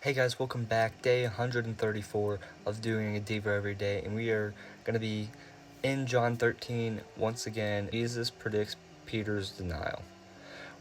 Hey guys, welcome back. Day 134 of doing a Devo every day, and we are going to be in John 13 once again. Jesus predicts Peter's denial.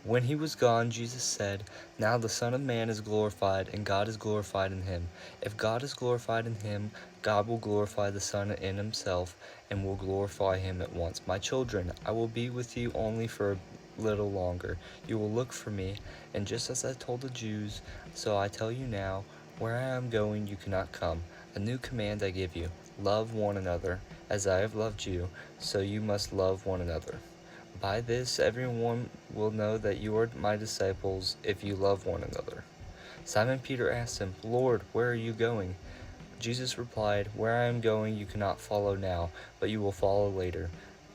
When he was gone, Jesus said, "Now the Son of Man is glorified, and God is glorified in him. If God is glorified in him, God will glorify the Son in himself, and will glorify him at once. My children, I will be with you only for a little longer. You will look for me, and just as I told the Jews, so I tell you now, where I am going you cannot come. A new command I give you, love one another. As I have loved you, so you must love one another. By this everyone will know that you are my disciples if you love one another." Simon Peter asked him, "Lord, where are you going?" Jesus replied, "Where I am going you cannot follow now, but you will follow later."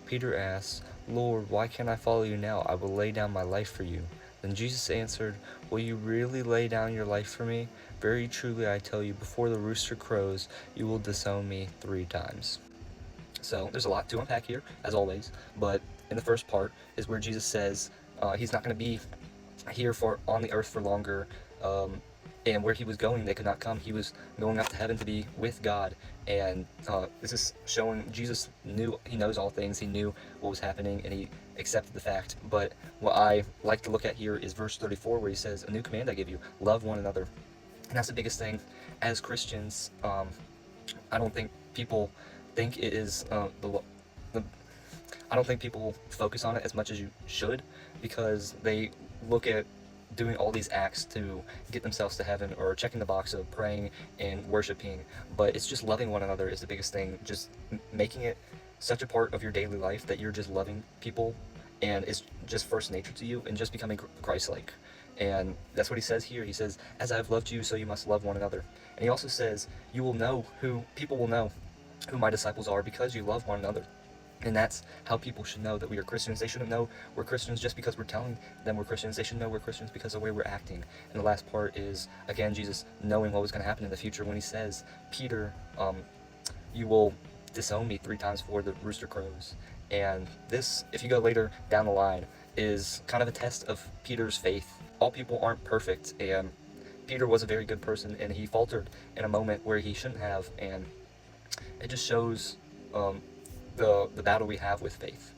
Peter asked, "Lord, why can't I follow you now? I will lay down my life for you." Then Jesus answered, "Will you really lay down your life for me? Very truly I tell you, before the rooster crows, you will disown me 3 times. So there's a lot to unpack here, as always, but in the first part is where Jesus says he's not going to be here on the earth for longer, and where he was going they could not come. He was going up to heaven to be with God, and this is showing Jesus he knows all things, he knew what was happening, and he accepted the fact. But what I like to look at here is verse 34, where he says, "A new command I give you, love one another." And that's the biggest thing as Christians. I don't think people think it is the I don't think people focus on it as much as you should, because they look at doing all these acts to get themselves to heaven, or checking the box of praying and worshiping. But it's just loving one another is the biggest thing. Just making it such a part of your daily life that you're just loving people, and it's just first nature to you, and just becoming Christ-like. And that's what he says here. He says, "As I have loved you, so you must love one another." And he also says, people will know who my disciples are, because you love one another. And that's how people should know that we are Christians. They shouldn't know we're Christians just because we're telling them we're Christians. They should know we're Christians because of the way we're acting. And the last part is, again, Jesus knowing what was going to happen in the future when he says, "Peter, you will disown me 3 times before the rooster crows." And this, if you go later down the line, is kind of a test of Peter's faith. All people aren't perfect, and Peter was a very good person, and he faltered in a moment where he shouldn't have, and it just shows the battle we have with faith.